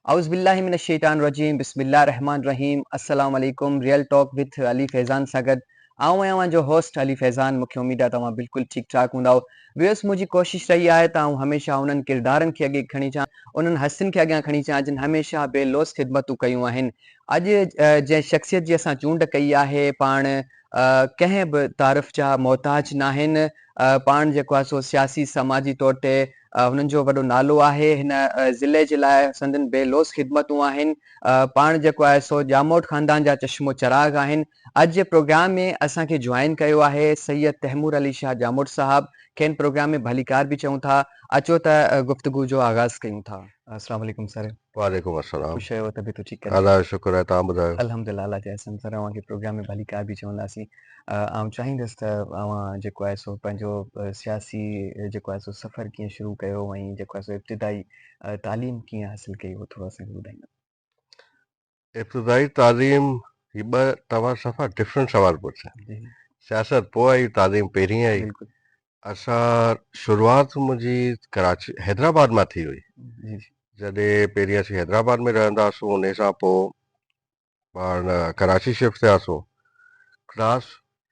औज़ुबिल्लाहिमिनश्शैतानिर्रजीम बिस्मिल्लाहिर्रहमानिर्रहीम अस्सलाम वालेकुम real talk with Ali Faizan सां गॾु आऊं आहियां जो होस्ट अली फैज़ान। मूंखे उमेद आहे तव्हां बिल्कुलु ठीकु ठाक हूंदव। व्यूअर्स, मुंहिंजी कोशिशि रही आहे त आऊं हमेशह उन्हनि किरदारनि खे अॻे खणी अचां, उन्हनि हस्तियुनि खे अॻियां खणी अचां जिन हमेशह बेलोस ख़िदमतूं कयूं आहिनि। अॼु जंहिं शख़्सियत जी असां चूंड कई आहे पाण कंहिं बि तारीफ़ जा मोहताज न आहिनि। पाण जेको आहे सो सियासी समाजी तौर ते हुननि जो वॾो नालो आहे। हिन ज़िले जे लाइ संदन बेलोस ख़िदमतूं आहिनि। पाण जेको आहे सो ॼामोट ख़ानदान जा चश्मो चिराग आहिनि। अॼु जे प्रोग्राम में असांखे जॉइन कयो आहे सैयद तैमूर अली शाह ॼामोट साहब, खेनि प्रोग्राम में भलीकार बि चऊं था। अचो त गुफ़्तगू जो आगाज़ कयूं था। अस्सलाम वालेकुम सर। वालेकुम अस्सलाम। ख़ुशि आहियो, तबियतूं ठीकु आहिनि? अल्लाह जो शुक्र आहे, तव्हां ॿुधायो? अल्हम्दुलिल्लाह, अल्लाह जे अहसन सां तव्हांखे प्रोग्राम में भलीकार बि चवंदासीं। आउं चाहींदुसि त तव्हां जेको आहे सो पंहिंजो सियासी जेको आहे सो सफ़र कीअं शुरू कयो ऐं जेको आहे सो इब्तिदाई तालीम कीअं हासिलु कई, उहो थोरो असांखे ॿुधाईंदा। इब्तिदाई तालीम ही ॿ तव्हां सफ़ा डिफरेंट सवाल पुछिया। जी सियासत पोइ आई, तालीम पहिरीं आई। बिल्कुलु। असां शुरूआति मुंहिंजी कराची हैदराबाद मां थी हुई। जी जी जॾहिं पहिरीं असीं हैदराबाद में रहंदा हुआसीं, उन सां पोइ पाण कराची शिफ्ट थियासीं। क्लास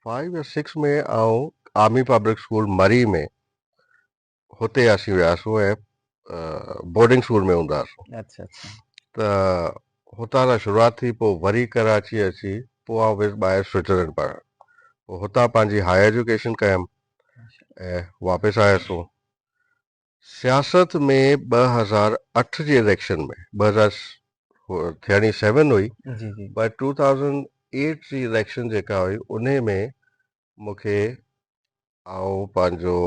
5 या 6 में आउं आर्मी पब्लिक स्कूल मरी में हुते असीं वियासीं ऐं बोर्डिंग स्कूल में हूंदा हुआसीं। अच्छा अच्छा त हुतां खां शुरूआति थी, पोइ वरी कराची अची पोइ आउं वियुसि ॿाहिरि स्विट्ज़रलैंड पढ़णु। पोइ हुतां पंहिंजी हायर एजुकेशन कयमि ऐं वापसि आयुसि। सियासत में 2008 जे इलेक्शन में 2037 हुई, जी जी पर 2008 जी इलेक्शन जेका हुई उन में मूंखे आउं पंहिंजो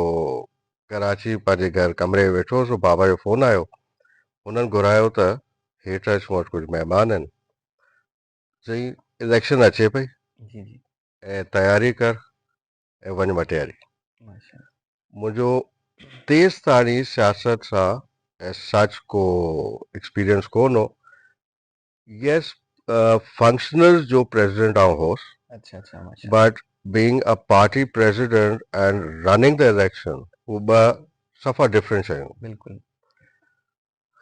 कराची पंहिंजे घर कमरे में वेठो हुउसि। बाबा जो फ़ोन आयो, हुननि घुरायो त हेठि अच, मूं वटि कुझु महिमान आहिनि। चई इलेक्शन अचे पई जी जी ऐं तयारी कर ऐं वञ मटियारी। माशा मुंहिंजो तेज़ ताणी सियासत सां ऐं सच को एक्सपीरियंस कोन हो। यस, फंक्शनल जो प्रेसिडेंट आउं होसि, अच्छा अच्छा माशा but being a party president and running the election, हू ॿ सफ़ा डिफरेंट शयूं। बिल्कुलु।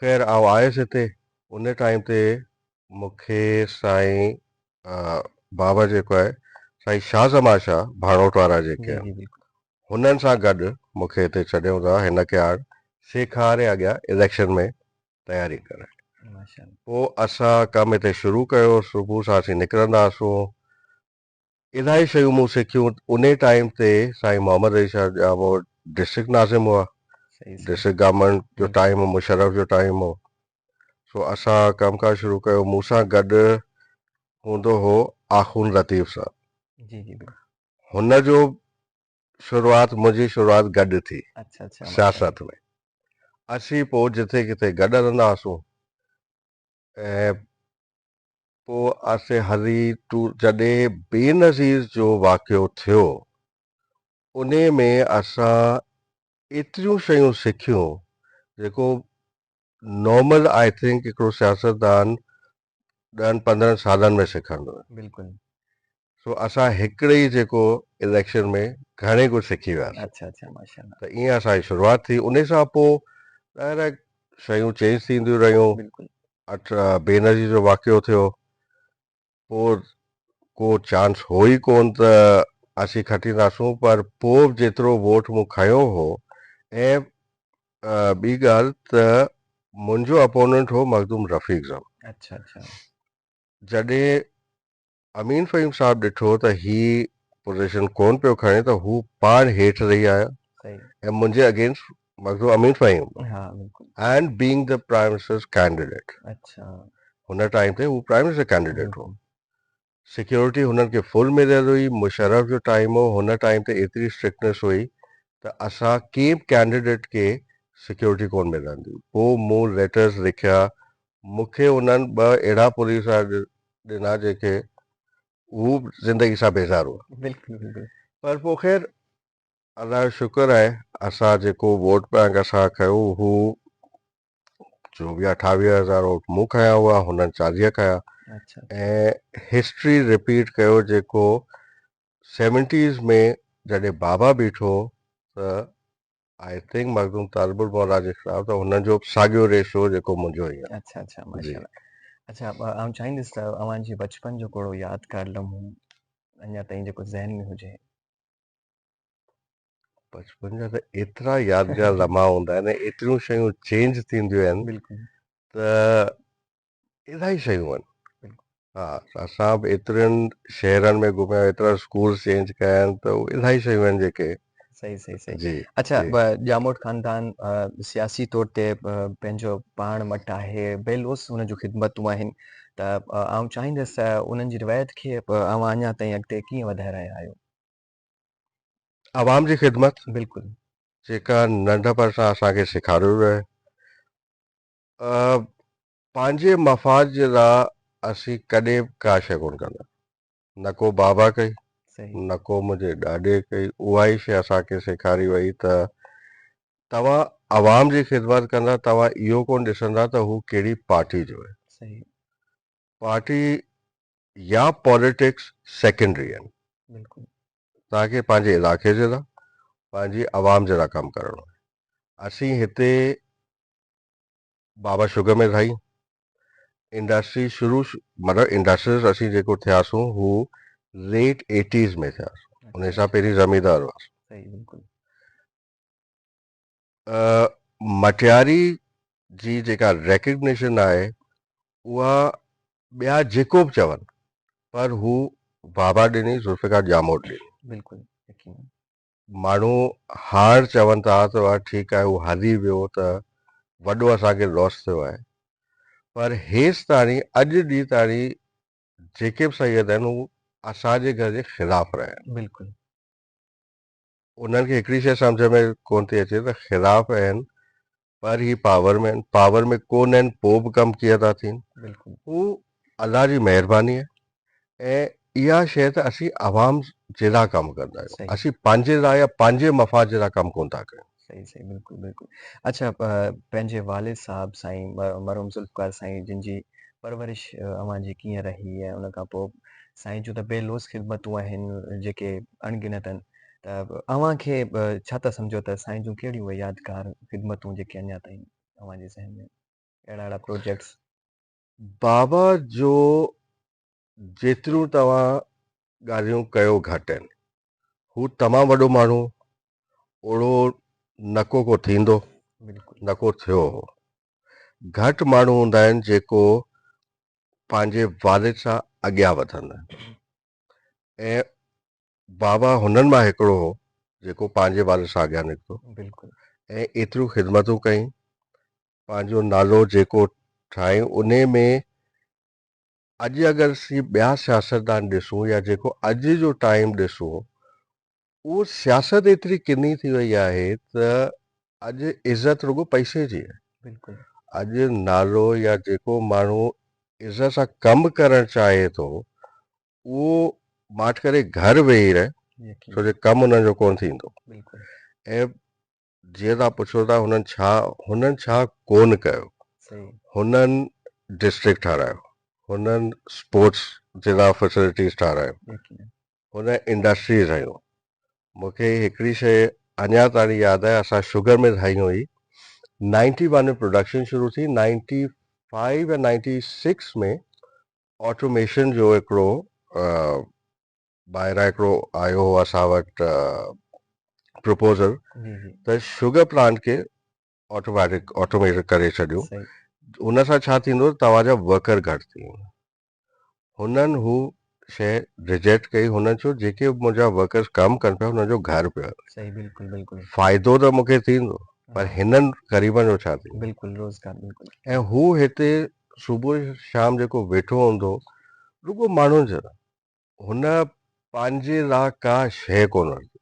ख़ैर आउं आयुसि हिते। उन टाइम ते मूंखे साईं बाबा जेको आहे साईं शाह ज़मा शाह भाणोट वारा जेके जी आहिनि, जी बिल्कुलु। हुननि सां गॾु मूंखे हिते छॾियो था। हिन खे हाणे सेखारे अॻियां इलेक्शन में तयारी करे। माशा पोइ असां कमु हिते शुरू कयो। सुबुह सां असीं निकिरंदा हुआसीं। इलाही शयूं मूं सिखियूं। उन टाइम ते साईं मोहम्मद अली शाह ॼामोट डिस्ट्रिक्ट नाज़िम हुआ। सही सही डिस्ट्रिक्ट गवर्नमेंट जो बिल्कुलु। टाइम हो, मुशर्रफ जो टाइम हो। सो असां कमकार शुरू कयो। मूंसां गॾु हूंदो हो आख़ून लतीफ़ साहब। जी जी बिल्कुलु। हुनजो शुरूआति, मुंहिंजी शुरूआति गॾु थी अच्छा अच्छा माशा सियासत में। असीं पोइ जिथे किथे गॾु हलंदा हुआसीं ऐं पोइ असीं हली जॾहिं बेनज़ीर जो वाक़ियो थियो, उन में असां एतिरियूं शयूं सिखियूं जेको नॉर्मल आई थिंक हिकिड़ो सियासतदान 10-15 सालनि में सिखंदो आहे। बिल्कुलु। सो असां हिकिड़े ई जेको इलेक्शन में घणे कुझु सिखी वियासीं। अच्छा अच्छा माशा त ईअं असांजी शुरूआति थी। उन सां पोइ डायरेक्ट शयूं चेंज थींदियूं रहियूं। बिल्कुलु। बेनज़ीर जो वाक़ियो थियो, पोइ को चांस हो ई कोन त असीं खटींदासूं, पर पोइ जेतिरो वोट मूं खयो हो। ऐं ॿी ॻाल्हि त मुंहिंजो अपोनेंट हो मखदूम रफ़ीक साहब। अच्छा अच्छा जॾहिं अमीन फ़हीम साहब ॾिठो त ही पोज़ीशन कोन पियो खणे, त हू पाण हेठि रही आया सही। ऐं मुंहिंजे अगेंस्ट मखदूम अमीन फ़हीम हाँ बिल्कुलु। And being the prime ministers candidate. अच्छा हुन टाइम ते हू प्राइम मिनिस्टर कैंडिडेट हो। बिल्कुलु। सिक्योरिटी हुननि खे फुल मिलियल हुई। मुशर्रफ जो टाइम हो। हुन टाइम ते एतिरी स्ट्रिक्टनेस हुई त असां कंहिं बि कैंडिडेट खे सिक्योरिटी कोन मिलंदी। पोइ मूं लेटर्स लिखिया। मूंखे उन्हनि ॿ अहिड़ा पुलिस वारा ॾिना जेके हू ज़िंदगी सां बेज़ार हुआ। बिल्कुलु बिल्कुलु। पर पोइ ख़ैर अलाह जो शुक्र आहे, असां जेको वोट बैंक असां कयो, हू 24-28 हज़ार वोट मूं खया हुआ, हुननि 40 खया। अच्छा ऐं हिस्ट्री रिपीट कयो जेको 70s में जॾहिं बाबा बीठो त आई थिंक मखदूम तालिबुल मौला जे ख़िलाफ़ त हुननि जो साॻियो रेशो जेको मुंहिंजो ई आहे। अच्छा अच्छा जी माशाल्लाह। अच्छा आउं चाहींदुसि त अव्हांजी बचपन जो कहिड़ो यादगार लम्हो अञा ताईं जेको ज़हन में हुजे। बचपन जा त एतिरा यादगार लम्हा हूंदा आहिनि, एतिरियूं शयूं चेंज थींदियूं आहिनि बिल्कुलु त इलाही शयूं आहिनि। बिल्कुलु हा, असां बि एतिरनि शहरनि में घुमिया, एतिरा स्कूल चेंज कया आहिनि, त इलाही शयूं आहिनि जेके सही सही सही। जी अच्छा जी ॼामोट ख़ानदान सियासी तौर ते पंहिंजो पाण वटि आहे, बेलोस हुन जूं ख़िदमतूं आहिनि, त आउं चाहींदुसि त उन्हनि जी रिवायत खे अव्हां अञा ताईं अॻिते कीअं वधाए रहिया आहियो। आवाम जी ख़िदमत बिल्कुलु जेका नंढपण सां असांखे सेखारियो वियो आहे, पंहिंजे मफ़ाद जे लाइ असीं कॾहिं बि का शइ कोन कंदा, न को बाबा कई, सही न को मुंहिंजे ॾाॾे कई। उहा ई शइ असांखे सेखारी वई त तव्हां आवाम जी ख़िदमत कंदा, तव्हां इहो कोन ॾिसंदा त हू कहिड़ी पार्टी जो आहे। सही पार्टी या पॉलिटिक्स सेकेंडरी आहिनि। बिल्कुलु तव्हांखे पंहिंजे इलाइक़े जे लाइ, पंहिंजी आवाम जे लाइ कमु करणो आहे। असीं हिते बाबा शुगर में रही इंडस्ट्री शुरू मतिलबु इंडस्ट्रीज़ असीं जेको थियासीं हू लेट 80s में थियासीं। उन अच्छा सां अच्छा पहिरीं ज़मींदार हुआसीं। सही बिल्कुलु मटियारी जी जेका रिकग्निशन आहे उहा ॿिया जेको बि चवनि, पर हू बाबा ॾिनी, ज़ुल्फ़िकार ॼामोट ॾिनी। बिल्कुलु यकीन माण्हू हार चवनि था त वाह ठीकु आहे, हू हली वियो त वॾो असांखे लॉस थियो आहे, पर हेसि ताणी अॼु ॾींहुं ताणी जेके बि सैयद आहिनि हू असांजे घर जे ख़िलाफ़ रहिया आहिनि। बिल्कुलु उन्हनि खे हिकिड़ी शइ सम्झ में कोन थी अचे त ख़िलाफ़ आहिनि पर ही पावर में आहिनि, पावर में कोन आहिनि पोइ बि कमु कीअं था थियनि। बिल्कुलु हू अलाह जी महिरबानी आहे ऐं इहा शइ त असीं आवाम जे लाइ कमु कंदा आहियूं, सही असीं पंहिंजे लाइ या पंहिंजे मफ़ाद जे लाइ कमु कोन था कयूं। सही सही बिल्कुलु बिल्कुलु। अच्छा पंहिंजे वालिद साहब साईं मरहूम ज़ुल्फ़िकार साईं जिन जी परवरिश अव्हां जी कीअं रही ऐं उन खां पोइ साईं जूं त बेलोस ख़िदमतूं आहिनि जेके अणगिनत आहिनि, त अव्हांखे छा था सम्झो त साईं जूं कहिड़ियूं उहे यादगार ख़िदमतूं जेके अञा ताईं अव्हां जे ज़हन में अहिड़ा अहिड़ा प्रोजेक्ट्स। बाबा जो जेतिरियूं तव्हां ॻाल्हियूं कयो घटि आहिनि। हू तमामु वॾो माण्हू ओड़ो न को थींदो, बिल्कुलु न को थियो हो। घटि माण्हू हूंदा आहिनि जेको पंहिंजे वालिद सां अॻियां वधंदा आहिनि ऐं बाबा हुननि मां हिकिड़ो हो जेको पंहिंजे वालिद सां अॻियां निकितो बिल्कुलु ऐं एतिरियूं ख़िदमतूं कई, पंहिंजो नालो जेको ठाही उन में अॼु अगरि असीं ॿिया सियासतदान ॾिसूं या जेको अॼु जो टाइम ॾिसूं, उहो सियासत एतिरी किनी थी वई आहे त अॼु इज़त रुॻो पैसे जी आहे। बिल्कुलु अॼु नालो या जेको माण्हू इज़त सां कमु करणु चाहे थो उहो माठ करे घर वेही रहे छो यकीन जो कमु हुननि जो कोन थींदो। बिल्कुलु ऐं जीअं तव्हां पुछो था हुननि छा कोन कयो। सही हुननि डिस्ट्रिक्ट ठारायो, हुननि स्पोर्ट्स जे लाइ फैसिलिटीज़ ठारायो, यकीन हुन इंडस्ट्रीज़ हयूं। मूंखे हिकिड़ी शइ अञा ताईं यादि आहे, असां शुगर में ठाही हुई 91 में प्रोडक्शन शुरू थी, 95 या 96 में ऑटोमेशन जो हिकिड़ो ॿाहिरां हिकिड़ो आयो हो असां वटि प्रपोज़ल जी जी त शुगर प्लांट खे ऑटोमेटेड करे छॾियो। सही हुन सां छा थींदो तव्हांजा वर्कर घटि थी वेंदा। हुननि हू शइ रिजेक्ट कई, हुननि चयो जेके मुंहिंजा वर्कर्स कमु कनि पिया हुननि जो घर पियो आहे, सही बिल्कुलु बिल्कुलु फ़ाइदो त मूंखे थींदो पर हा हिननि ग़रीबनि जो छा थींदो। बिल्कुलु रोज़गार बिल्कुलु ऐं हू हिते सुबुह शाम जेको वेठो हूंदो रुॻो माण्हुनि जे लाइ, हुन पंहिंजे लाइ का शइ कोन वरिती,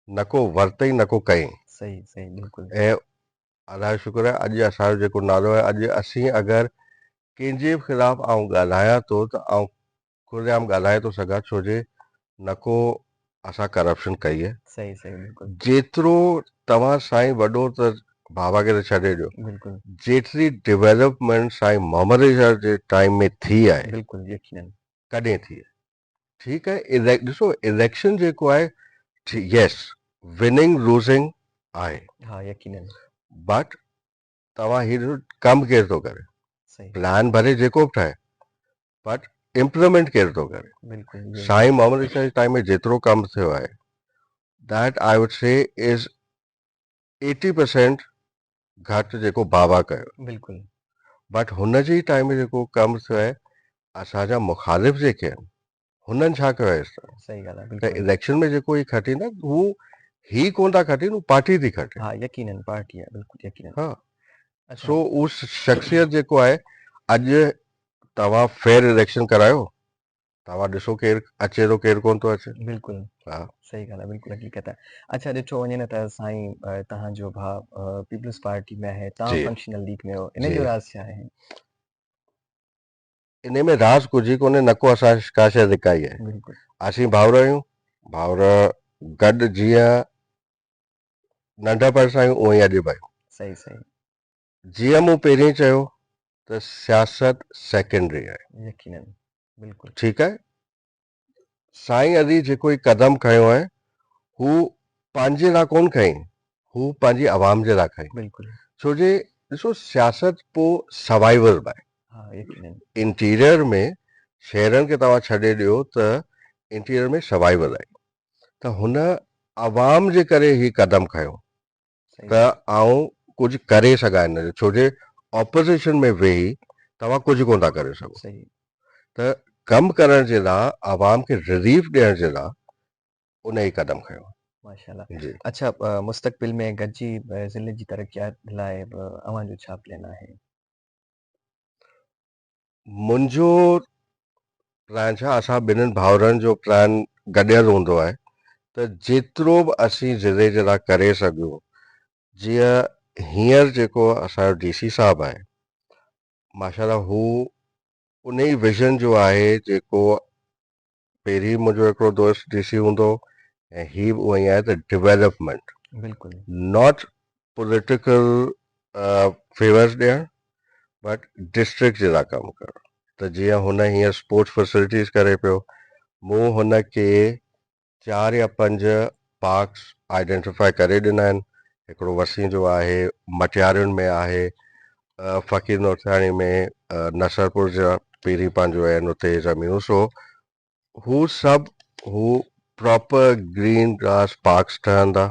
न को वरितई न को कयईं। सही सही बिल्कुलु ऐं अलाह जो शुक्र आहे अॼु असांजो जेको नालो आहे, अॼु असीं अगरि कंहिंजे बि ख़िलाफ़ु आउं ॻाल्हायां थो त आउं खुलेआम ॻाल्हाए थो सघां छो जे न को असां करप्शन कई आहे। सही सही बिल्कुलु जेतिरो तव्हां साईं वॾो त बाबा खे त छॾे ॾियो, बिल्कुलु जेतिरी डेवलपमेंट साईं मोहम्मद रिज़ा जे टाइम में थी आहे बिल्कुलु यकीनन कॾहिं थी आहे। ठीकु आहे ॾिसो इलेक्शन जेको आहे यस विनिंग लूज़िंग आहे, हाँ यकीनन बट तव्हां हीउ कमु केरु थो करे, सही प्लान भले जेको बि ठाहे, बट इम्प्लीमेंट केरु थो करे। बिल्कुल ये साईं मोहम्मद इकबाल जे टाइम में जेतिरो कमु थियो आहे, that I would say is 80% घटि जेको बाबा कयो, बिल्कुल बट हुन जे टाइम में जेको कमु थियो आहे, असांजा मुखालिफ़ जेके आहिनि हुननि छा कयो आहे इस तरह सही ॻाल्हि आहे त बिल्कुल इलेक्शन में जेको ही खटींदा हू ही कोन था खटीनि, हू पार्टी थी खटे। हाँ यकीनन पार्टी आहे बिल्कुल यकीनन हा अच्छा सो उस शख़्सियत जेको आहे, अॼु तव्हां फेयर इलेक्शन करायो, तव्हां ॾिसो केरु अचे थो केरु कोन थो अचे। बिल्कुल हा सही ॻाल्हि आहे बिल्कुल हक़ीक़त आहे अच्छा ॾिठो वञे न त साईं तव्हांजो भाउ पीपल्स पार्टी में आहे तव्हां जी फंक्शनल लीग में हो इन जी जो राज़ छा आहे इन में राज़ कुझु ई कोन्हे, न को असां का शइ लिकाई आहे। बिल्कुल असीं भाउर आहियूं, भाउर गॾु जीअं नंढपण सां आहियूं उअं ई अॼु बि आहियूं। सही सही जीअं मूं पहिरीं चयो त सियासत सेकेंडरी आहे, यकीनन बिल्कुल ठीकु आहे। साईं अली जेको ही कदम खयो आहे, हू पंहिंजे लाइ कोन खईं, हू पंहिंजी आवाम जे लाइ खईं। बिल्कुल छो जे ॾिसो सियासत पोइ सर्वाइवल आहे, हाँ यकीनन इंटीरियर में शहरनि खे तव्हां छॾे ॾियो त इंटीरियर में सर्वाइवल आहे, त हुन आवाम जे करे ही कदम खयो सही त आउं कुझु करे सघां हिन जो, छो जे ऑपोज़िशन में वेही तव्हां कुझु कोन था करे सघो, सही त कमु करण जे लाइ आवाम खे रिलीफ ॾियण जे लाइ उन ई कदम खयो माशाल्लाह जी। अच्छा मुस्तक़बिल में गॾिजी ज़िले जी तरक़ियात लाइ अव्हां जो छा प्लान आहे मुंहिंजो प्लान छा, असां ॿिन्हिनि भाउरनि जो प्लान गॾियल हूंदो आहे त जेतिरो बि असीं ज़िले जे लाइ करे सघूं, जीअं हींअर जेको असांजो डीसी साहब आहे, माशाल्लाह हू उन ई विज़न जो आहे जेको पहिरीं मुंहिंजो हिकिड़ो दोस्त डीसी हूंदो ऐं ही बि उअं ई आहे त डेवलपमेंट, बिल्कुल नॉट पॉलिटिकल फेवर्स ॾियणु, बट डिस्ट्रिक्ट जे लाइ कमु करणु। त जीअं हुन हींअर स्पोर्ट्स फैसिलिटीज़ करे पियो, मूं हुन खे 4 या 5 पार्क्स आइडेंटिफाई करे ॾिना आहिनि। हिकिड़ो वसी जो आहे, मटियारियुनि में आहे, फ़कीर नोथाणी में, नसरपुर जा पहिरीं पंहिंजो आहिनि उते ज़मीनूं, सो हू सभु हू प्रॉपर ग्रीन ग्रास पार्क्स ठहंदा।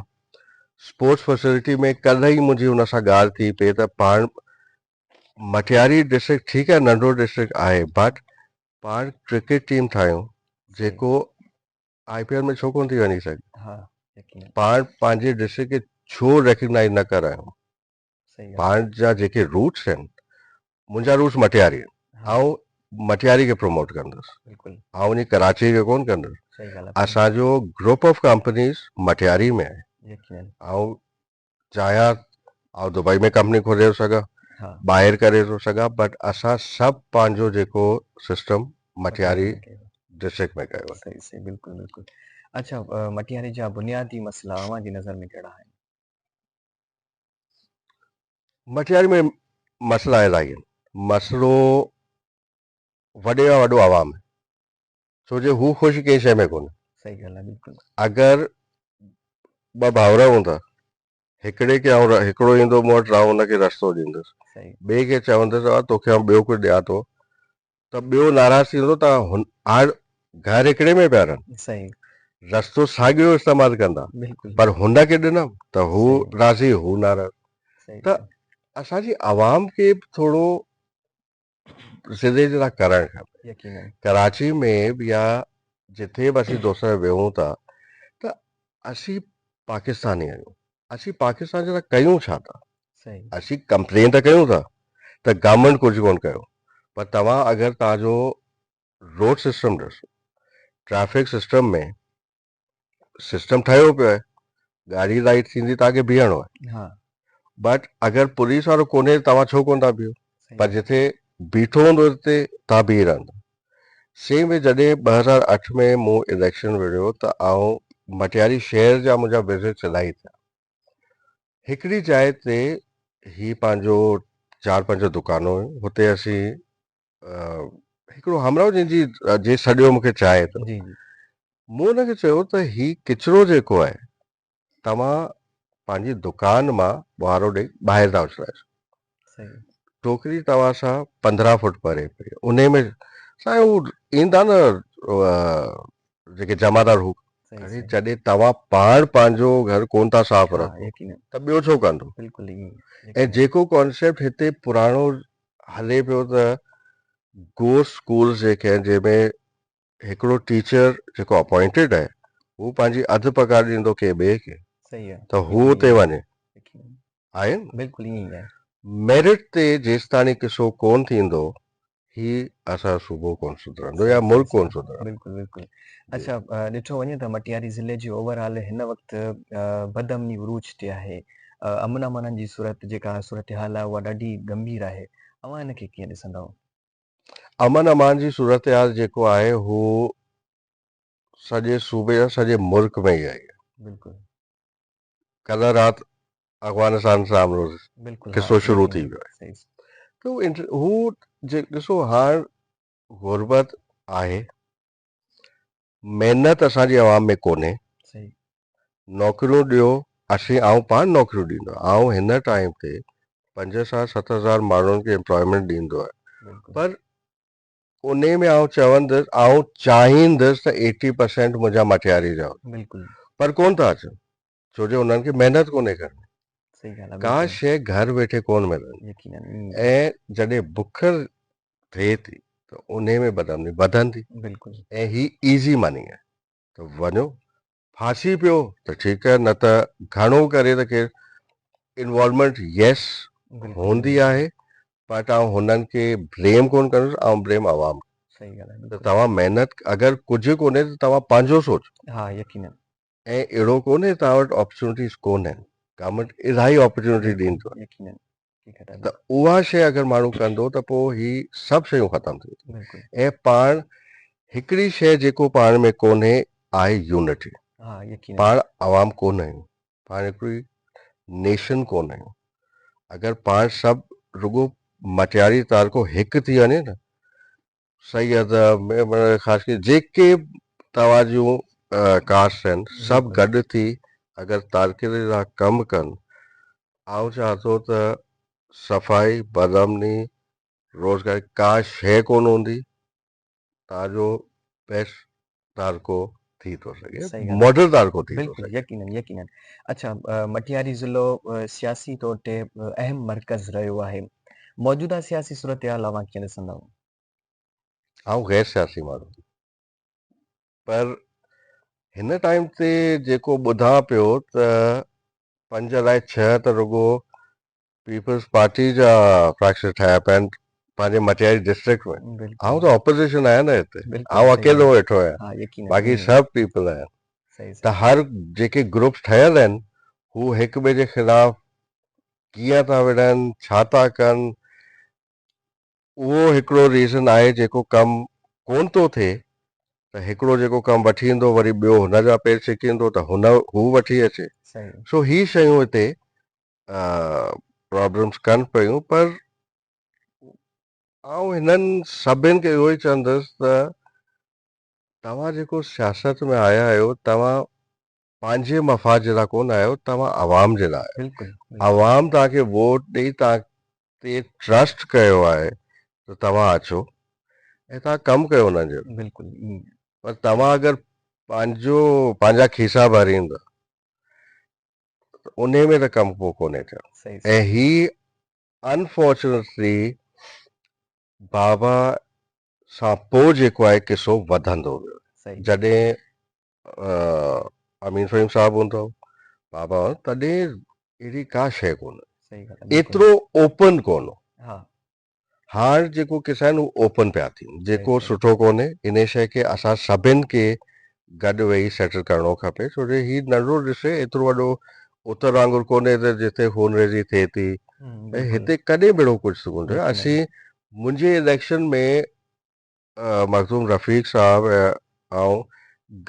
स्पोर्ट्स फैसिलिटी में कल्ह ई मुंहिंजी हुन सां ॻाल्हि थी पई त पाण मटियारी डिस्ट्रिक्ट ठीकु आहे, नंढो डिस्ट्रिक्ट आहे, बट पाण क्रिकेट टीम ठाहियूं जेको IPL में छो कोन थी वञी सघे, हाँ यकीनन पाण पंहिंजे डिस्ट्रिक्ट खे छो रिकग्नाइज़ न करायूं। सही ॻाल्हि पाण जा जेके रूट्स आहिनि, मुंहिंजा रूट्स मटियारी आहिनि, हाँ ऐं मटियारी खे प्रमोट कंदुसि, बिल्कुल ऐं उन कराची खे कोन कंदुसि। सही ॻाल्हि आहे असांजो ग्रुप ऑफ कंपनीज़ मटियारी में आहे, यकीनन ऐं चाहियां ऐं दुबई में कंपनी खोले थो सघां, हाँ ॿाहिरि करे थो सघां, बट असां सभु पंहिंजो जेको सिस्टम मटियारी में कयो डिस्ट्रिक्ट में कयो आहे। सही सही बिल्कुल बिल्कुल अच्छा मटियारी जा बुनियादी मसला अव्हां जी नज़र में कहिड़ा आहिनि मटियारी में मसला इलाही आहिनि। मसलो वॾे में वॾो आवाम आहे, छो जे हू ख़ुशि कंहिं शइ में कोन्हे। सही ॻाल्हि आहे बिल्कुल अगरि ॿ भाउर हूंदा, हिकिड़े खे हिकिड़ो ईंदो मूं वटि राह हुनखे रस्तो ॾींदुसि, सही ॿिए खे चवंदुसि तोखे आउं ॿियो कुझु ॾियां थो, त ॿियो नाराज़ थींदो त हाणे घर हिकिड़े में पिया रहनि, सही रस्तो साॻियो इस्तेमालु कंदा, बिल्कुल पर हुनखे ॾिनमि त हू सही राज़ी, हू नाराज़। सही त सही असांजी आवाम खे बि थोरो ज़िले जे लाइ करणु खपे। यकीनन कराची में बि या जिथे बि असीं दोस्त वेहूं था, त असीं पाकिस्तानी आहियूं, असीं पाकिस्तान जे लाइ कयूं छा था? सही असीं कंप्लेन त कयूं था त गवर्नमेंट कुझु कोन कयो, पर तव्हां अगरि तव्हांजो रोड सिस्टम ॾिसो, ट्रैफिक सिस्टम में सिस्टम ठहियो पियो आहे, गाड़ी लाइट थींदी तव्हांखे बीहणो आहे, हाँ बट अगरि पुलिस वारो कोन्हे तव्हां छो कोन था बीहो, सही पर जिथे बीठो हूंदो हिते तव्हां बीही रहंदा। सेम वे जॾहिं 2008 में मूं इलेक्शन विढ़ियो त आउं मटियारी शहर जा मुंहिंजा विज़िट्स इलाही थिया। हिकिड़ी जाइ ते ही पंहिंजो 4-5 दुकानूं हुयूं, हुते असीं हिकिड़ो हमराओ जंहिंजी जे सॼो मूंखे चाहे थो, जी जी मूं हुनखे चयो त ही किचिरो जेको आहे तव्हां पंहिंजी दुकान मां ॿुहारो ॾेई ॿाहिरि था विछाए सही टोकरी तव्हां सां 15 फुट परे पई उन में साईं हू ईंदा न जेके जमादार हू सही अरे सही जॾहिं तव्हां पाण पंहिंजो घर कोन था साफ़ हाँ रखो यकीनन त ॿियो छो कंदो बिल्कुलु ईअं ऐं यकीनन जेको कॉन्सेप्ट हिते पुराणो हले पियो त गोस्ट स्कूल्स जेके आहिनि जंहिंमें हिकिड़ो टीचर जेको अपॉइंटेड आहे हू पंहिंजी अधु पघार ॾींदो के ॿिए खे सही आहे त हू बिल्कुलु उते ईअं वञे यकीनन आहे न बिल्कुलु ईअं ई आहे मेरिट ते जेसि ताणी किसो कोन थींदो ही असां सूबो कोन सुधरंदो या सही सही मुल्क सही कोन सुधरंदो बिल्कुलु बिल्कुलु जी अच्छा ॾिठो वञे त मटियारी ज़िले जी ओवरऑल हिन वक़्तु बदअमनी उरूज ते आहे अमन अमाननि जी सूरत जेका सूरत हाल आहे उहा ॾाढी गंभीर आहे तव्हां हिनखे कीअं ॾिसंदव अमन अमान जी सूरत हाल जेको आहे हू सॼे सूबे या सॼे मुल्क में ई आई बिल्कुलु कल्ह राति अफ़गानिस्तान सां बिल्कुलु हा किसो शुरू थी यकीनन वियो आहे सही त हू ॾिसो हाणे गुरबत आहे महिनत असांजी आवाम में कोन्हे सही नौकरियूं ॾियो आउं पाण नौकरियूं ॾींदो आहियां आउं हिन टाइम ते 5 सां 7 हज़ार माण्हुनि खे एम्प्लॉयमेंट ॾींदो आहे बिल्कुलु पर उन में आउं चवंदुसि आउं चाहींदुसि त 80% मुंहिंजा मटियारी जा बिल्कुलु पर कोन था अचनि छो जो उन्हनि खे महिनत कोन्हे करणी सही ॻाल्हि आहे का बिल्कुलु शइ घर वेठे कोन मिलंदी यकीनन ईअं ई ऐं जॾहिं बुख थिए थी त उन में बदमनी वधंदी आहे बिल्कुलु ऐं ही ईज़ी मनी आहे त वञो फांसी पियो त ठीकु आहे न त घणो करे त केरु इन्वॉल्वमेंट यस बिल्कुलु हूंदी बिल्कुलु आहे बट आउं हुननि खे ब्लेम कोन कंदुसि ऐं ब्लेम आवाम सही ॻाल्हि आहे त बिल्कुलु तव्हां महिनत अगरि कुझु कोन्हे त तव्हां पंहिंजो सोचो हा यकीनन ऐं अहिड़ो कोन्हे तव्हां वटि अपॉर्चुनिटीज़ कोन आहिनि गवर्नमेंट इलाही अपॉर्चुनिटी ॾींदो बिल्कुलु आहे यकीनन हक़ीक़त आहे त उहा शइ अगरि माण्हू कंदो त पोइ ही सभु शयूं ख़तमु थी वेंदियूं बिल्कुलु ऐं पाण हिकिड़ी शइ जेको पाण में कोन्हे आहे यूनिटी हा यकीनन पाण आवाम कोन आहियूं पाण हिकिड़ी नेशन कोन आहियूं अगरि पाण सभु रुगो मटियारी तारको हिकु थी वञे न सैयद ख़ासि करे जेके तव्हां जूं कास्ट आहिनि सभु बिल्कुलु गॾु थी अगरि तारके जा कमु कनि आउं चाहियां थो त सफ़ाई बदअमनी रोज़गार का शइ कोन हूंदी तव्हांजो बेस्ट तारको थी थो सघे सही ॻाल्हि मॉडल तारको आहे थी थो बिल्कुलु सघे यकीनन यकीनन अच्छा मटियारी ज़िलो सियासी तौर ते अहम मर्कज़ रहियो आहे मौजूदा सियासी सूरत हाल तव्हां कीअं ॾिसंदव आउं गैर सियासी माण्हू पर हिन टाइम ते जेको ॿुधां पियो त 5 अलाए 6 त रुगो पीपल्स पार्टी जा फ्रैक्चर ठाहिया पिया आहिनि पंहिंजे मटियारी डिस्ट्रिक्ट में बिल्कुलु आउं त ऑपोज़िशन आहियां न हिते बिल्कुलु आउं सही ॻाल्हि अकेलो आहे वेठो आहियां हा यकीनन बाक़ी ईअं ई आहे सभु पीपल आहिनि सही त सही हर जेके ग्रुप्स ठहियल आहिनि हू हिक ॿिए जे ख़िलाफ़ कीअं था विढ़नि छा था कनि उहो हिकिड़ो रीज़न आहे जेको कमु कोन थो थिए त हिकिड़ो जेको कमु वठी ईंदो वरी ॿियो हुनजा पेर छिकींदो त हू वठी अचे सही सो ही शयूं हिते प्रॉब्लम्स कनि पियूं पर आउं हिननि सभिनि खे इहो ई चवंदुसि त तव्हां जेको सियासत में आया आहियो तव्हां पंहिंजे मफ़ाद जे लाइ कोन आहियो तव्हां आवाम जे लाइ आहियो बिल्कुलु बिल्कुलु आवाम तव्हांखे वोट ॾेई तव्हां ते ट्रस्ट कयो आहे त तव्हां अचो ऐं तव्हां कमु कयो हुननि जो बिल्कुलु ईअं ई आहे पर तव्हां अगरि पंहिंजा खीसा भरींदा त उन में त कमु पोइ कोन्हे थियो सही ऐं सही ही अनफॉर्चुनेटली बाबा सां पोइ जेको आहे किसो वधंदो वियो सही जॾहिं अमीन फ़हीम साहिबु हूंदो बाबा तॾहिं अहिड़ी का शइ कोन सही ॻाल्हि आहे बिल्कुलु एतिरो ओपन कोन हो हा हाणे जेको किसा आहिनि उहो ओपन पिया थियनि सही जेको सही सुठो कोन्हे इन शइ खे असां सभिनि खे गॾु वेही सेटल करिणो खपे छो जो ही नंढो ॾिसे एतिरो वॾो उत्तर वांगुरु कोन्हे त जिते खून रेज़ी थिए थी ऐं बिल्कुलु हिते कॾहिं बि कुझु कोन थियो यकीनन असीं मुंहिंजे इलेक्शन में मखदूम रफ़ीक साहब ऐं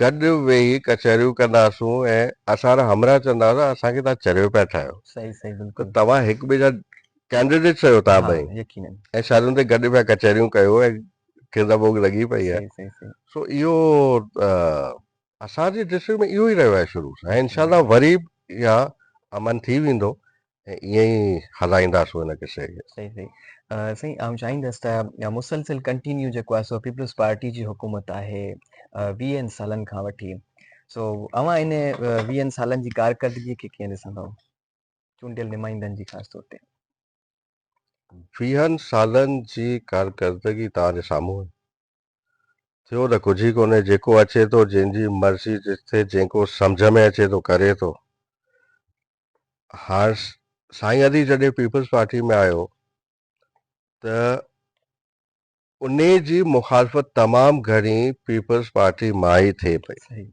गॾु वेही कचहरियूं कंदासूं ऐं असां हमरा चवंदा हुआ असांखे तव्हां चरियो पिया ठाहियो सही सही त बिल्कुलु तव्हां हिक ॿिए जा कैंडिडेट्स आहियो तव्हां हा ॿई यकीनन ऐं शादियुनि ते गॾु पिया कचहरियूं कयो ऐं खिल ॿोग लॻी पई आहे सही सही सही सो इहो असांजे डिस्ट्रिक्ट में इहो ई रहियो आहे शुरू सां ऐं यकीनन इनशाला वरी या अमन थी वेंदो ऐं ईअं ई हलाईंदासीं हिनखे शइ खे। सही सही साईं आउं चाहींदुसि त मुसलसिल कंटिन्यू जेको आहे सो पीपल्स पार्टी जी हुकूमत आहे 20 सालनि खां वठी। सो अव्हां इन 20 सालनि जी कारकर्दगीअ खे कीअं ॾिसंदव, चूंडियल नुमाइंदनि जी ख़ासि तौर ते? 20 सालनि जी कारकर्दगी तव्हांजे साम्हूं आहे। थियो त कुझु ई कोन्हे, जेको अचे थो जंहिंजी मर्ज़ी जिथे जेको सम्झ में अचे थो करे थो। हाणे साईं अली जॾहिं पीपल्स पार्टी में आयो त उन जी मुखालफ़त तमामु घणी पीपल्स पार्टी मां ई थिए पई, सही,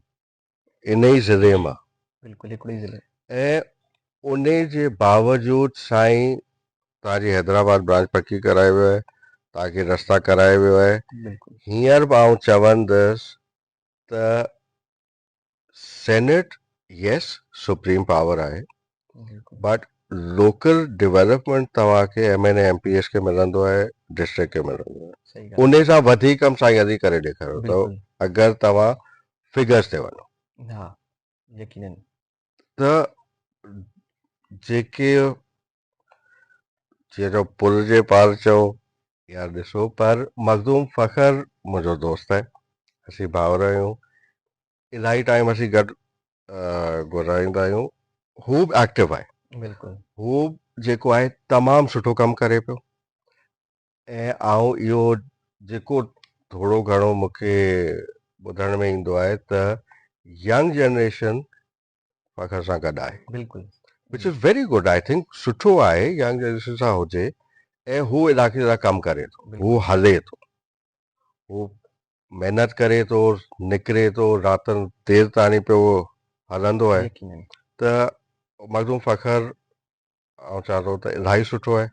इन ई ज़िले मां। बिल्कुलु हिकिड़ो ई ज़िले। ऐं उन जे बावजूदि साईं तव्हांजी हैदराबाद ब्रांच पकी कराए वियो आहे, तव्हांखे रस्ता कराए वियो आहे। बिल्कुलु हींअर बि आउं चवंदुसि त सेनेट यस सुप्रीम पावर आहे, बिल्कुलु बट लोकल डेवलपमेंट तव्हांखे MN MPS खे मिलंदो आहे, डिस्ट्रिक्ट खे मिलंदो आहे। सही ॻाल्हि उन सां वधीक कम साईं अली करे ॾेखारियो आहे। अथव बिल्कुलु अगरि तव्हां फिगर्स ते वञो हा, यकीनन। त। जेके जीअं जो पुल जे पार चओ या ॾिसो, पर मखदूम फ़खर मुंहिंजो दोस्त आहे, असीं भाउर आहियूं, इलाही टाइम असीं गॾु गुज़ारींदा आहियूं। हू बि एक्टिव आहे, बिल्कुलु हू जेको आहे तमामु सुठो कमु करे पियो। ऐं आउं इहो जेको थोरो घणो मूंखे ॿुधण में ईंदो आहे त यंग जनरेशन फ़खर सां गॾु आहे, बिल्कुलु which is very good. I think सुठो आहे यंग जनरेशन सां हुजे ऐं हू इलाइक़े जा कमु करे थो, हू हले थो, हू महिनत करे थो, निकिरे थो, राति देरि ताणी पियो हलंदो आहे। यकीनन। त मखदूम फ़खर आउं चवां थो त इलाही सुठो आहे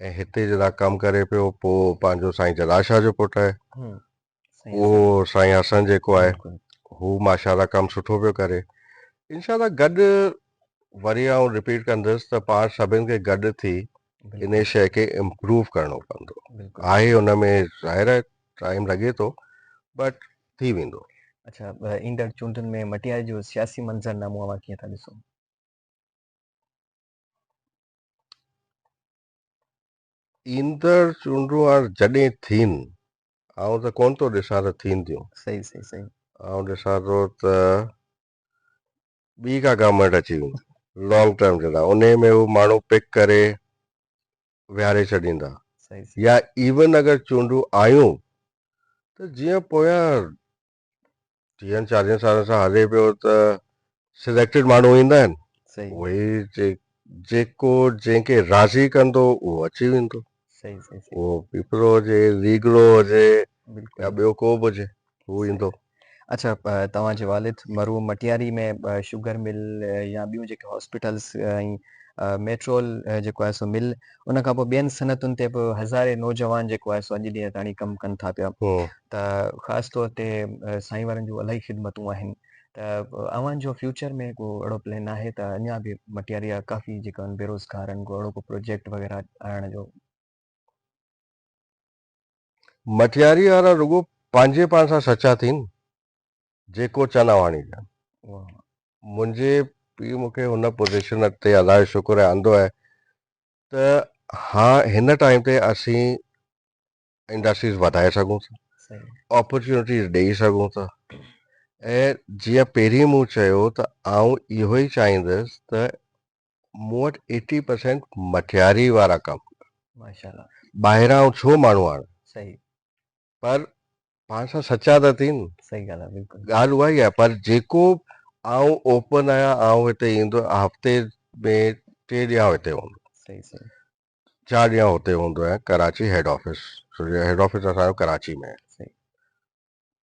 ऐं हिते जे लाइ कमु करे पियो। पोइ पंहिंजो साईं जलाशाह जो पुटु आहे, सही उहो साईं हसन जेको आहे, बिल्कुलु हू माशाल्लाह कमु सुठो पियो करे। इंशाल्लाह गॾु वरी आउं रिपीट कंदुसि त पाण सभिनि खे गॾु थी इन शइ खे इम्प्रूव करणो पवंदो बिल्कुलु। आहे। हुन में ज़ाहिर आहे टाइम लॻे थो, बट थी वेंदो। अच्छा, ईंदड़ चूंडुनि में मटियार जो सियासी मंज़रनामो अव्हां कीअं था ॾिसो? ईंदड़ चूंडूं हाणे जॾहिं थियनि, आउं त कोन थो ॾिसां त थियनि थियूं। सही सही सही। आउं ॾिसां थो त ॿी का गवर्नमेंट अची वेंदी लॉन्ग टर्म जे लाइ, उन में हू माण्हू पिक करे विहारे छॾींदा। सही सही। या इवन अगरि चूंडूं आयूं त जीअं पोयां 30-40 सालनि सां हले पियो त सिलेक्टेड माण्हू ईंदा आहिनि, सही उहे जेको जंहिंखे राज़ी कंदो उहो अची वेंदो। सही सही सही। उहो पीपलो हुजे, लीगड़ो हुजे या बिल्कुलु ॿियो को बि हुजे, हू सही। ईंदो। अच्छा, तव्हांजे वालिद मरहूम मटियारी में शुगर मिल या ॿियूं जेके हॉस्पिटल्स ऐं मेट्रोल जेको आहे सो मिल, उन खां पोइ ॿियनि सनतुनि ते बि हज़ारे नौजवान जेको आहे सो अॼु ॾींहं ताणी कमु कनि था पिया। त ख़ासि तौर ते साईं वारनि जूं इलाही ख़िदमतूं आहिनि। त अव्हांजो फ्यूचर में को अहिड़ो प्लान आहे त अञा बि मटियारी जा काफ़ी जेका आहिनि बेरोज़गार आहिनि, को अहिड़ो को प्रोजेक्ट वग़ैरह आणण जो? मटियारी वारा रुगो पंहिंजे पाण सां सचा थियनि, जेको चनावाणी जा। वाह, मुंहिंजे पीउ मूंखे हुन पोज़ीशन ते अलाए शुक्र आहे आंदो आहे त हा हिन टाइम ते असीं इंडस्ट्रीज़ वधाए सघूं था, सही अपॉर्चुनिटीज़ ॾेई सघूं था। ऐं जीअं पहिरीं मूं चयो त आउं इहो ई चाहींदुसि त मूं वटि 80% मटियारी वारा कमु, माशाल्लाह। ॿाहिरां छो माण्हू आणनि, सही पर पाण सां सचा त थियनि। सही ॻाल्हि आहे। बिल्कुलु ॻाल्हि उहा ई आहे, पर जेको आउं ओपन आहियां, आउं हिते ईंदो हफ़्ते में 3 ॾींहं हिते हूंदो, सही सही 4 ॾींहं हुते हूंदो आहे कराची हेड ऑफिस, हेड ऑफिस असांजो कराची में आहे। सही।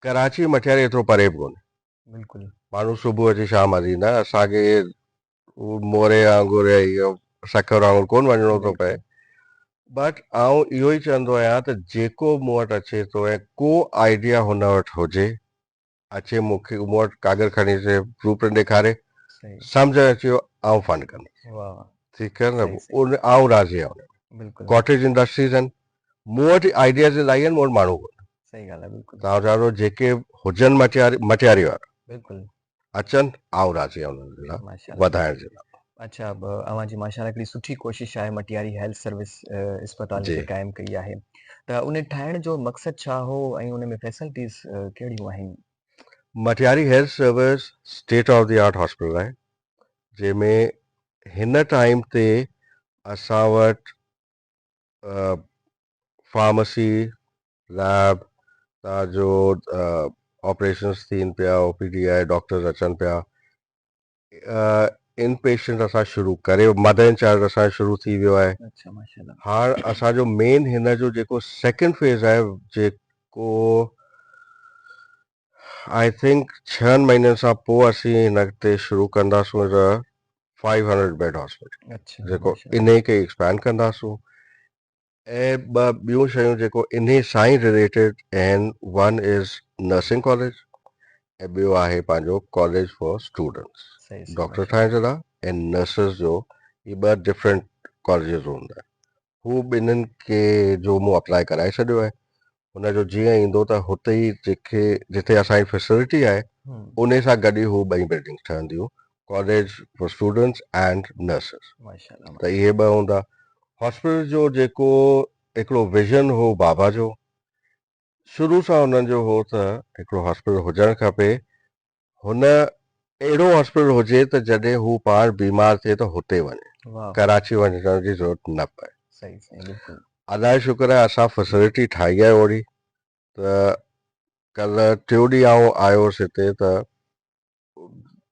कराची मटियारी एतिरो परे बि कोन्हे, बिल्कुलु माण्हू सुबुह अची शाम हली ईंदा। असांखे मोरे वांगुरु या इहो सखर वांगुरु कोन वञिणो थो पए। बट आउं इहो ई चवंदो आहियां त जेको मूं वटि अचे थो ऐं को आइडिया हुन वटि हुजे, अचे मूंखे मूं वटि कागर खणी अचे, ब्लू प्रिंट ॾेखारे, सही। सम्झ अची वियो, आउं फंड कंदुसि। वाह वाह। ठीकु आहे सही न, सही। उन आउं राज़ी आहियां। बिल्कुलु कॉटेज इंडस्ट्रीज़ आहिनि, मूं वटि आइडियाज़ इलाही आहिनि, मूं वटि माण्हू कोन्हे। सही ॻाल्हि आहे। बिल्कुलु तव्हां चओ थो जेके हुजनि मटियारी वारा बिल्कुलु अचनि, आउं राज़ी आहियां उन्हनि जे लाइ माशाल्लाह। वधाइण जे लाइ। अच्छा अवां जी माशाल्लाह हिकिड़ी सुठी कोशिश आहे मटियारी हेल्थ सर्विस इस्पताल जी हिते क़ाइमु कई आहे त उन ठाहिण जो मक़सदु छा हो ऐं उन में फैसिलिटीज़ कहिड़ियूं आहिनि? Matiari health service state of the art hospital आहे जंहिंमें हिन टाइम ते असां वटि फार्मेसी लैब तव्हांजो ऑपरेशन्स थियनि पिया ओपीडी आहे डॉक्टर्स अचनि पिया इन पेशेंट असां शुरू करे मदर एंड चाइल्ड असांजो शुरू थी वियो आहे अच्छा माशाल्लाह हाणे असांजो मेन हिन जो जेको सेकेंड फेज़ आहे जेको आई थिंक 6 महीननि सां पोइ असीं हिन ते शुरू कंदासूं 500 बेड हॉस्पिटल अच्छा जेको माशाल्लाह इन खे एक्सपैंड कंदासूं ऐं ॿियूं शयूं जेको इन सां ई रिलेटेड आहिनि वन इज़ नर्सिंग कॉलेज ऐं ॿियो आहे पंहिंजो कॉलेज फॉर स्टूडेंट्स सही सही डॉक्टर माशाल्लाह ठाहिण जे लाइ ऐं नर्सिस जो ही ॿ डिफरेंट कॉलेजिस हूंदा आहिनि हू ॿिन्हिनि खे जो मूं अप्लाई कराए छॾियो आहे हुनजो जीअं ईंदो त हुते ई जेके जिते असांजी फैसिलिटी आहे उन सां गॾु ई हू ॿई बिल्डिंग्स ठहंदियूं college for students and nurses माशाल्लाह त इहे ॿ हूंदा हॉस्पिटल जो जेको हिकिड़ो विज़न हो बाबा जो शुरू सां हुननि जो हो त हिकिड़ो हॉस्पिटल हुजणु खपे हुन अहिड़ो हॉस्पिटल हुजे त जॾहिं हू पाण बीमार थिए त हुते वञे वाह कराची वञण जी ज़रूरत न पए सही सही बिल्कुलु अलाए शुक्र आहे असां फैसिलिटी ठाही आहे ओड़ी त कल्ह टियों ॾींहुं आउं आयुसि हिते त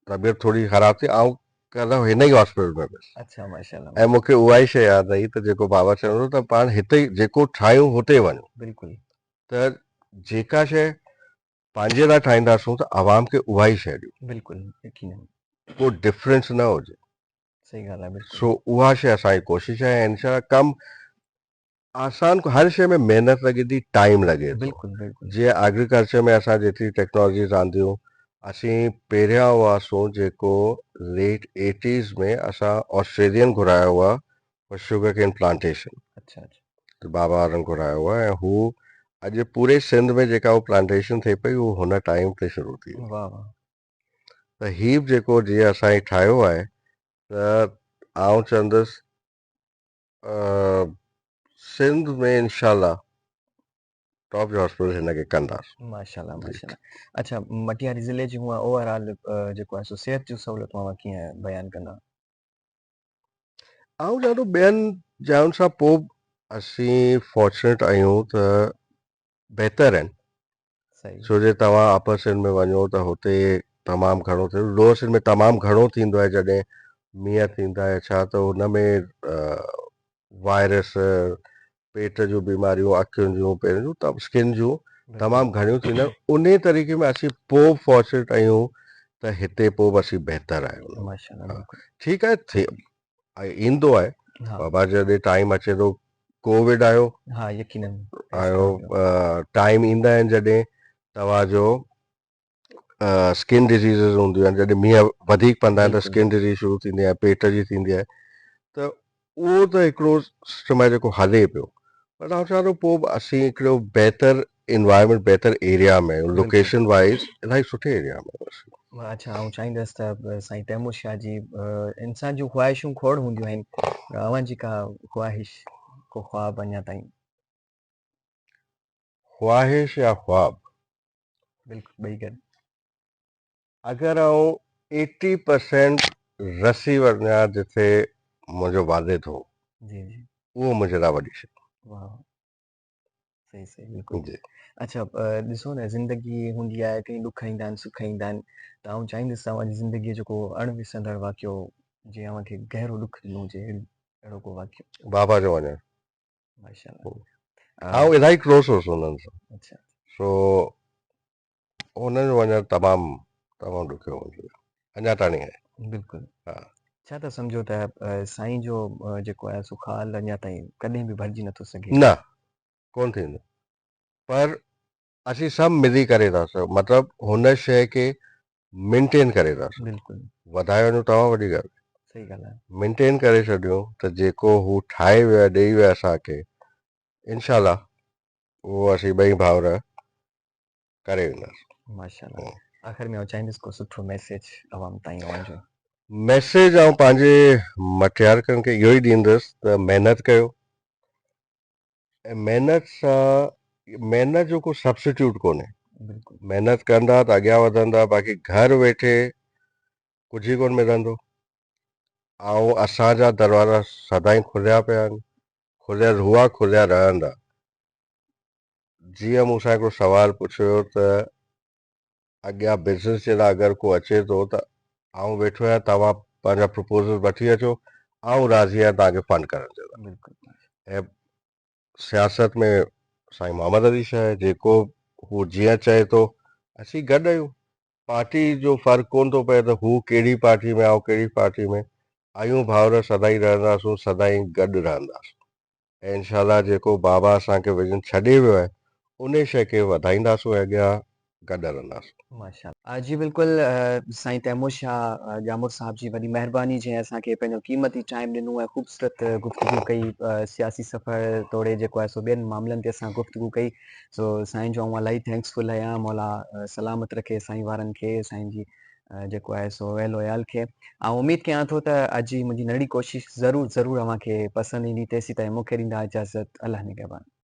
तबियत थोरी ख़राब थी ऐं कल्ह हिन ई हॉस्पिटल में वियुसि अच्छा माशाल्लाह ऐं मूंखे उहा ई शइ यादि आई त जेको बाबा चवंदो त पाण हिते ई जेको ठाहियूं हुते वञूं बिल्कुलु त जेका शइ पंहिंजे लाइ ठाहींदासूं त आवाम खे उहा ई शइ ॾियूं बिल्कुलु यकीनन को डिफरेंस न हुजे सही ॻाल्हि आहे बिल्कुलु सो उहा शइ असांजी कोशिशि आहे ऐं इनशा कमु आसान हर शइ में महिनत लॻे थी टाइम लॻे थो बिल्कुलु बिल्कुलु जीअं एग्रीकल्चर में असां जेतिरी टेक्नोलॉजीस आंदियूं असीं पहिरियां हुआसीं जेको लेट 80s में असां ऑस्ट्रेलियन घुराया हुआ शुगर केन प्लांटेशन अच्छा अच्छा त बाबा वारनि घुराया हुआ ऐं हू अॼु पूरे सिंध में जेका उहा प्लांटेशन थिए पई उहो हुन टाइम ते शुरू थी हुई वाह वाह त हीउ जेको जीअं असांजी ठाहियो आहे त आउं चवंदुसि सिंध में इनशाला टॉप जो हॉस्पिटल हिन खे कंदासीं माशाल्लाह जी माशाल्लाह अच्छा मटियारी ज़िले जी हूअं ओवरऑल जेको आहे सो सिहत जूं सहूलियतूं अवां कीअं बयानु कंदा? ऐं ॾाढो ॿियनि जायुनि सां पोइ असीं फॉर्चुनेट आहियूं त बहितर आहिनि सही छो जे तव्हां अपर सिंध में वञो त हुते तमामु घणो थियो लोअर सिंध में तमामु घणो थींदो आहे जॾहिं मींहं थींदा आहे छा त हुन में वायरस पेट जूं बीमारियूं अखियुनि जूं पेरनि जूं स्किन जूं तमामु घणियूं थींदियूं आहिनि उन तरीक़े में असीं पोइ फॉर्चुनेट आहियूं त हिते पोइ बि असीं बहितर आहियूं माशाल्लाह हा बिल्कुलु ठीकु आहे ईंदो आहे हा बाबा जॾहिं टाइम अचे थो कोविड आयो हा यकीनन आयो स्टार्ट थियो टाइम ईंदा आहिनि जॾहिं तव्हांजो स्किन डिज़ीज़िस हूंदियूं आहिनि जॾहिं मींहं वधीक पवंदा आहिनि त बिल्कुलु स्किन डिज़ीज़ शुरू थींदी आहे पेट जी थींदी आहे त उहो त हिकिड़ो सिस्टम आहे जेको हले पियो पर आउं चवां थो पोइ बि असीं हिकिड़ो बहितर इन्वायरमेंट बहितर एरिया में बिल्कुलु लोकेशन वाइज़ इलाही सुठे एरिया में हुआसीं अच्छा आउं चाहींदुसि त साईं तैमूर शाह जी इंसान जूं ख़्वाहिशूं खोड़ हूंदियूं आहिनि अव्हां जी का ख़्वाहिश को ख़्वाबु अञा ताईं ख़्वाहिश या ख़्वाब बिल्कुलु ॿई गॾु अगरि आउं 80% रसी वञा जिथे मुंहिंजो वादे थो जी जी उहो मुंहिंजे लाइ वॾी शइ वाह सही सही बिल्कुलु जी अच्छा ॾिसो न ज़िंदगी हूंदी आहे कई ॾुख ईंदा आहिनि सुख ईंदा आहिनि त आउं चाहींदुसि तव्हांजी ज़िंदगीअ जो को अणविसंदड़ वाक़ियो जीअं अव्हांखे गहरो ॾुख ॾिनो हुजे अहिड़ो को वाक़ियो बाबा जो वञणु माशाल्लाह आउं इलाही क्लोस हुउसि हुननि सां अच्छा सो हुननि जो वञणु तमामु तमामु ॾुखियो हुजे अञा ताणी आहे बिल्कुलु हा छा था सम्झो त साईं जो जेको आहे सो ख़्यालु अञा ताईं कॾहिं बि भरिजी नथो सघे न कोन थींदो पर असीं सभु मिली करे था सघूं मतिलबु हुन शइ खे मेंटेन करे था सघूं बिल्कुलु वधाए वञूं तव्हां वॾी ॻाल्हि सही ॻाल्हि आहे मेंटेन करे छॾियूं त जेको हू ठाहे वियो आहे ॾेई वियो आहे असांखे इनशाला उहो असीं ॿई भाउर करे वेंदासीं माशाल्लाह आख़िर में आउं चाहींदुसि को सुठो मैसेज अवाम ताईं अव्हांजो मैसेज आउं पंहिंजे मटियारकनि खे इहो ई ॾींदुसि त महिनत कयो ऐं महिनत जो को सब्स्टिट्यूट कोन्हे। बिल्कुलु महिनत कंदा त अॻियां वधंदा, बाक़ी घर वेठे कुझु ई कोन मिलंदो। ऐं असांजा दरवाज़ा सदाईं खुलिया पिया आहिनि, खुलियल हुआ, खुलिया रहंदा। जीअं मूंसां हिकिड़ो सुवालु पुछियो त अॻियां बिज़नेस जे लाइ अगरि को अचे थो त आउं वेठो आहियां, तव्हां पंहिंजा प्रपोज़ल वठी अचो, आउं राज़ी आहियां तव्हांखे फंड करण जे लाइ। बिल्कुलु ऐं सियासत में साईं मोहम्मद अली शाह आहे, जेको हू जीअं चए थो असीं गॾु आहियूं। पार्टी जो फ़र्क़ु कोन थो पए त हू कहिड़ी पार्टी में आउं कहिड़ी पार्टी में आहियूं। भाउर सदाईं रहंदासूं, सदाईं गॾु रहंदासीं ऐं इनशाला जेको बाबा असांखे विजन छॾे वियो आहे उन शइ खे वधाईंदासूं ऐं अॻियां गॾु हलंदासूं। माशाल्लाह जी बिल्कुलु साईं तैमूर शाह ॼामूर साहब जी वॾी महिरबानी जंहिं असांखे पंहिंजो क़ीमती टाइम ॾिनो ऐं ख़ूबसूरत गुफ़्तगू कई सियासी सफ़र तोड़े जेको आहे सो ॿियनि मामलनि ते असां गुफ़्तगू कई। सो साईं जो आउं इलाही थैंक्सफुल आहियां। मौला सलामत रखे साईं वारनि खे, साईं जी जेको आहे सो अहल वयाल खे। ऐं उमेदु कयां थो त अॼु जी मुंहिंजी नंढी कोशिशि ज़रूरु ज़रूरु अव्हांखे पसंदि ईंदी। तेसीं ताईं मूंखे ॾींदा इजाज़त। अलाह निगहबान।